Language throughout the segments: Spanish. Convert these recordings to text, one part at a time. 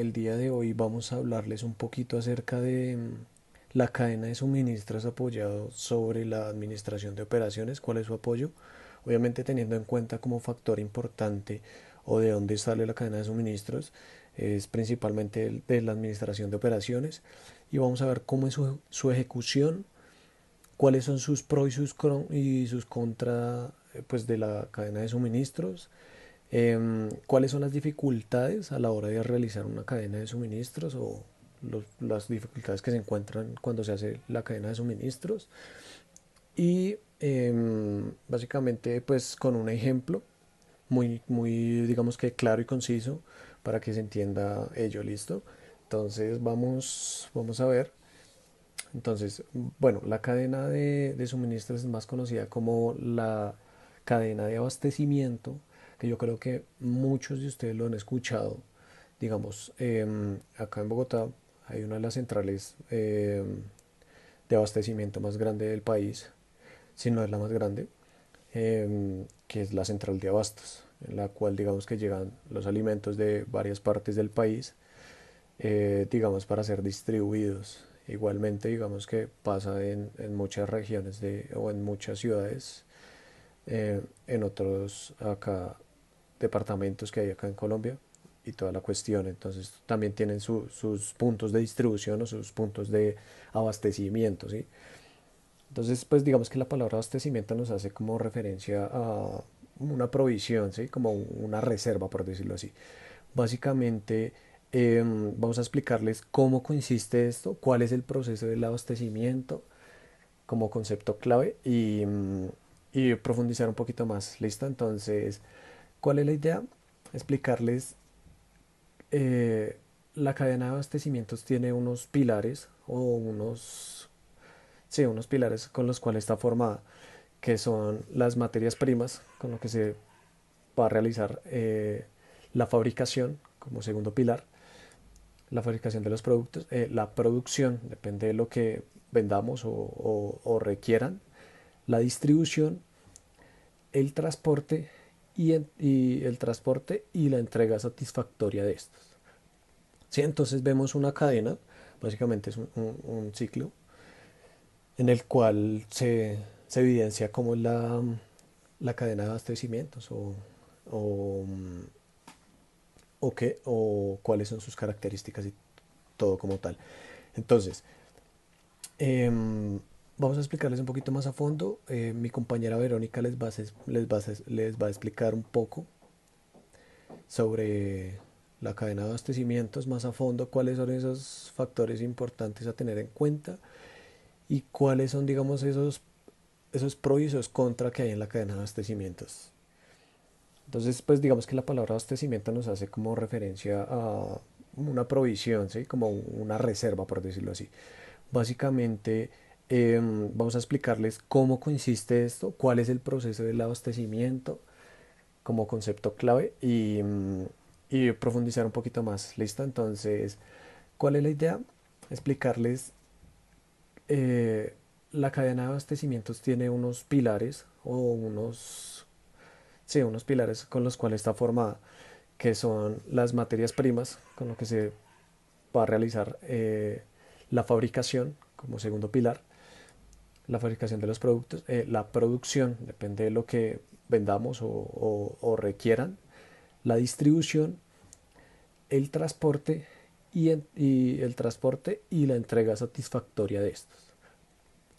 el día de hoy vamos a hablarles un poquito acerca de la cadena de suministros apoyado sobre la administración de operaciones, cuál es su apoyo, obviamente teniendo en cuenta como factor importante o de dónde sale la cadena de suministros, es principalmente de la administración de operaciones y vamos a ver cómo es su ejecución, cuáles son sus pros y y sus contra pues de la cadena de suministros. ¿Cuáles son las dificultades a la hora de realizar una cadena de suministros o las dificultades que se encuentran cuando se hace la cadena de suministros? Y básicamente pues con un ejemplo muy digamos que claro y conciso para que se entienda ello, ¿listo? Entonces vamos a ver. Entonces, bueno, la cadena de suministros es más conocida como la cadena de abastecimiento, que yo creo que muchos de ustedes lo han escuchado. Digamos, acá en Bogotá hay una de las centrales de abastecimiento más grande del país, si no es la más grande, que es la central de abastos, en la cual digamos que llegan los alimentos de varias partes del país, digamos, para ser distribuidos. Igualmente, digamos que pasa en muchas regiones o en muchas ciudades, en otros acá departamentos que hay acá en Colombia y toda la cuestión. Entonces también tienen sus puntos de distribución o sus puntos de abastecimiento, ¿sí? Entonces, pues digamos que la palabra abastecimiento nos hace como referencia a una provisión, ¿sí? Como una reserva, por decirlo así. Básicamente, vamos a explicarles cómo consiste esto, cuál es el proceso del abastecimiento como concepto clave y profundizar un poquito más. ¿Listo? Entonces, ¿cuál es la idea? Explicarles eh, la cadena de abastecimientos tiene unos pilares o sí, unos pilares con los cuales está formada, que son las materias primas, con lo que se va a realizar la fabricación como segundo pilar, la fabricación de los productos, la producción, depende de lo que vendamos o requieran, la distribución, el transporte y el transporte y la entrega satisfactoria de estos. ¿Sí? Entonces vemos una cadena, básicamente es un ciclo en el cual se evidencia como la cadena de abastecimientos o, o cuáles son sus características y todo como tal. Entonces, vamos a explicarles un poquito más a fondo. Mi compañera Verónica les va a explicar un poco sobre la cadena de abastecimientos más a fondo, cuáles son esos factores importantes a tener en cuenta y cuáles son, digamos, esos pros y esos contra que hay en la cadena de abastecimientos. Entonces, pues digamos que la palabra abastecimiento nos hace como referencia a una provisión, ¿sí? Como una reserva, por decirlo así. Básicamente, vamos a explicarles cómo consiste esto, cuál es el proceso del abastecimiento como concepto clave y profundizar un poquito más. ¿Listo? Entonces, ¿cuál es la idea? Explicarles eh, la cadena de abastecimientos tiene unos pilares o sí, unos pilares con los cuales está formada, que son las materias primas, con lo que se va a realizar la fabricación como segundo pilar, la fabricación de los productos, la producción, depende de lo que vendamos o requieran, la distribución, el transporte y el transporte y la entrega satisfactoria de estos.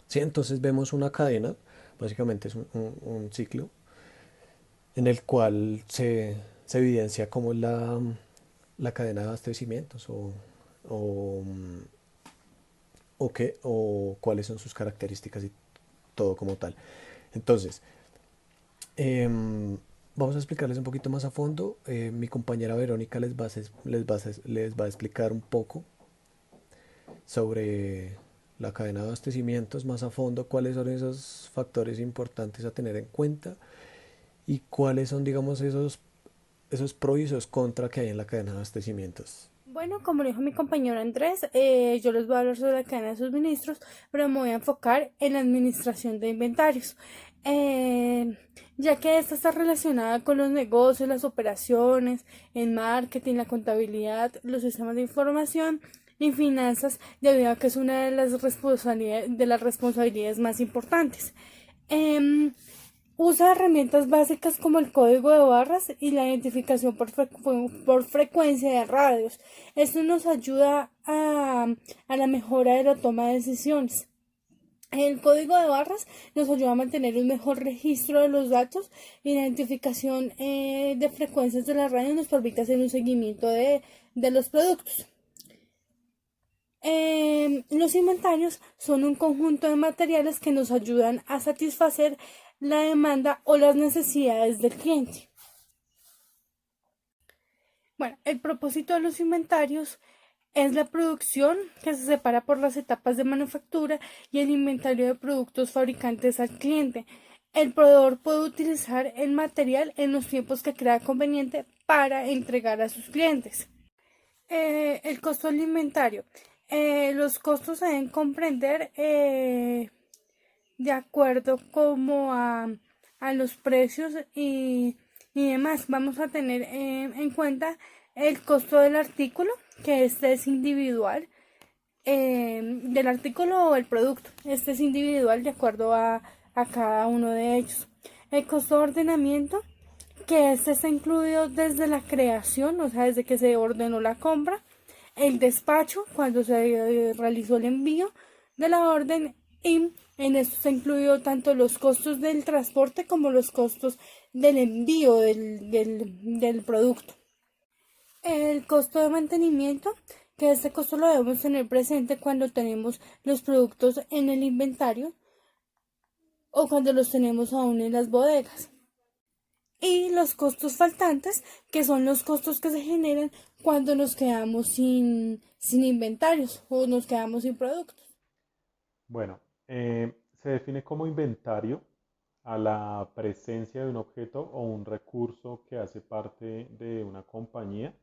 ¿Sí? Entonces vemos una cadena, básicamente es un ciclo en el cual se evidencia como la cadena de abastecimientos o, o cuáles son sus características y todo como tal. Entonces, vamos a explicarles un poquito más a fondo. Mi compañera Verónica les va a explicar un poco sobre la cadena de abastecimientos más a fondo, cuáles son esos factores importantes a tener en cuenta y cuáles son, digamos, esos pros y esos contra que hay en la cadena de abastecimientos. Bueno, como dijo mi compañero Andrés, yo les voy a hablar sobre la cadena de suministros, pero me voy a enfocar en la administración de inventarios. Eh, ya que esta está relacionada con los negocios, las operaciones, el marketing, la contabilidad, los sistemas de información y finanzas, debido a que es una de las responsabilidades más importantes. Em, Usa herramientas básicas como el código de barras y la identificación por frecuencia de radios. Esto nos ayuda a la mejora de la toma de decisiones. El código de barras nos ayuda a mantener un mejor registro de los datos y la identificación de frecuencias de la radio nos permite hacer un seguimiento de los productos. Los inventarios son un conjunto de materiales que nos ayudan a satisfacer la demanda o las necesidades del cliente. Bueno, el propósito de los inventarios es la producción, que se separa por las etapas de manufactura, y el inventario de productos fabricantes al cliente. El proveedor puede utilizar el material en los tiempos que crea conveniente para entregar a sus clientes. El costo del inventario. Los costos se deben comprender de acuerdo como a los precios y demás. Vamos a tener en cuenta el costo del artículo, que este es individual, del artículo o el producto. Este es individual de acuerdo a cada uno de ellos. El costo de ordenamiento, que este está incluido desde la creación, o sea, desde que se ordenó la compra, el despacho, cuando se realizó el envío de la orden, y en esto está incluido tanto los costos del transporte como los costos del envío del producto. El costo de mantenimiento, que este costo lo debemos tener presente cuando tenemos los productos en el inventario o cuando los tenemos aún en las bodegas. Y los costos faltantes, que son los costos que se generan cuando nos quedamos sin inventarios o nos quedamos sin productos. Bueno, se define como inventario a la presencia de un objeto o un recurso que hace parte de una compañía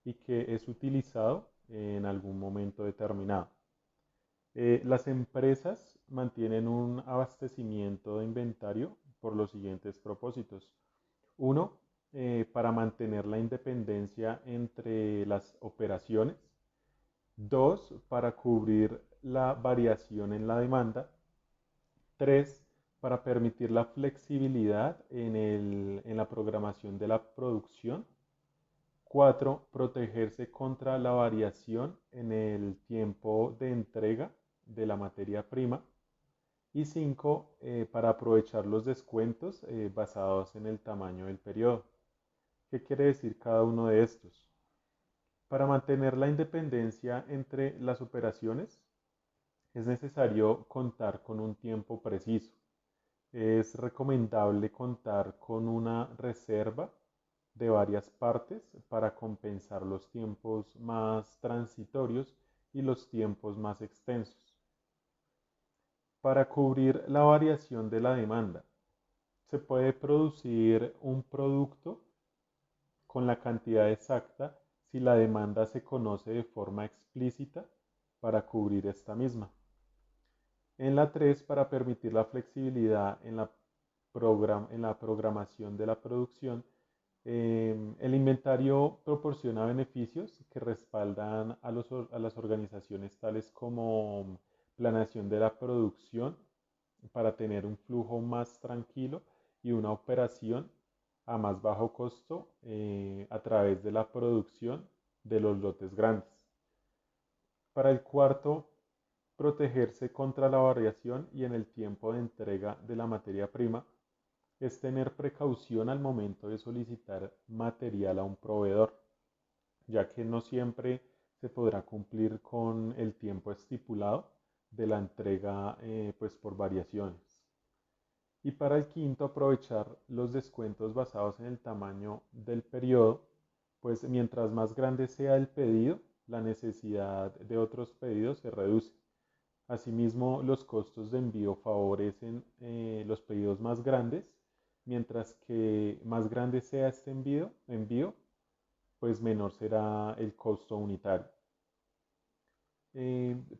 y que es utilizado en algún momento determinado. Las empresas mantienen un abastecimiento de inventario por los siguientes propósitos. Uno, para mantener la independencia entre las operaciones. Dos, para cubrir la variación en la demanda. Tres, para permitir la flexibilidad en la programación de la producción. Cuatro, protegerse contra la variación en el tiempo de entrega de la materia prima. Y cinco, para aprovechar los descuentos basados en el tamaño del periodo. ¿Qué quiere decir cada uno de estos? Para mantener la independencia entre las operaciones es necesario contar con un tiempo preciso. Es recomendable contar con una reserva de varias partes para compensar los tiempos más transitorios y los tiempos más extensos. Para cubrir la variación de la demanda, se puede producir un producto con la cantidad exacta si la demanda se conoce de forma explícita para cubrir esta misma. En la 3, para permitir la flexibilidad en la programación de la producción, el inventario proporciona beneficios que respaldan a las organizaciones tales como planeación de la producción para tener un flujo más tranquilo y una operación a más bajo costo a través de la producción de los lotes grandes. Para el cuarto, protegerse contra la variación y en el tiempo de entrega de la materia prima es tener precaución al momento de solicitar material a un proveedor, ya que no siempre se podrá cumplir con el tiempo estipulado de la entrega pues por variaciones. Y para el quinto, aprovechar los descuentos basados en el tamaño del periodo, pues mientras más grande sea el pedido, la necesidad de otros pedidos se reduce. Asimismo, los costos de envío favorecen los pedidos más grandes, mientras que más grande sea este envío, pues menor será el costo unitario.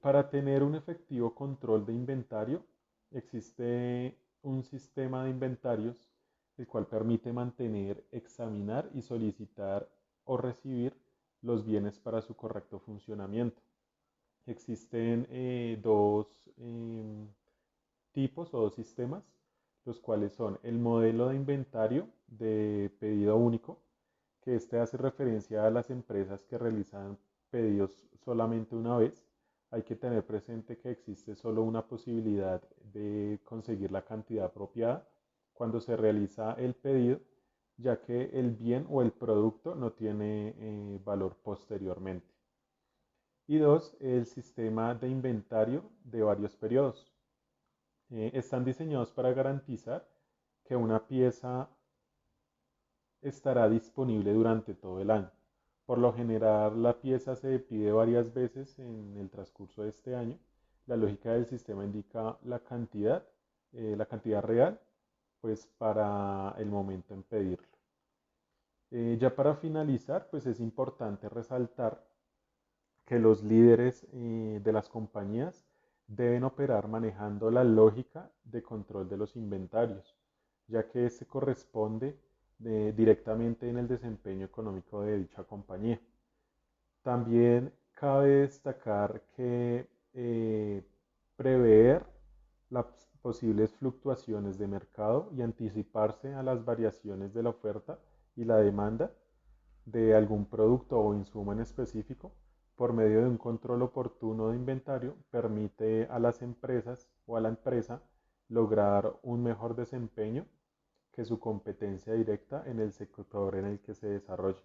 Para tener un efectivo control de inventario, existe un sistema de inventarios el cual permite mantener, examinar y solicitar o recibir los bienes para su correcto funcionamiento. Existen dos tipos o dos sistemas, los cuales son el modelo de inventario de pedido único, que este hace referencia a las empresas que realizan pedidos solamente una vez. Hay que tener presente que existe solo una posibilidad de conseguir la cantidad apropiada cuando se realiza el pedido, ya que el bien o el producto no tiene valor posteriormente. Y dos, el sistema de inventario de varios periodos. Están diseñados para garantizar que una pieza estará disponible durante todo el año. Por lo general, la pieza se pide varias veces en el transcurso de este año. La lógica del sistema indica la cantidad real, pues para el momento en pedirlo. Ya para finalizar, pues es importante resaltar que los líderes de las compañías deben operar manejando la lógica de control de los inventarios, ya que este corresponde directamente en el desempeño económico de dicha compañía. También cabe destacar que prever las posibles fluctuaciones de mercado y anticiparse a las variaciones de la oferta y la demanda de algún producto o insumo en específico por medio de un control oportuno de inventario permite a las empresas o a la empresa lograr un mejor desempeño que su competencia directa en el sector en el que se desarrolla.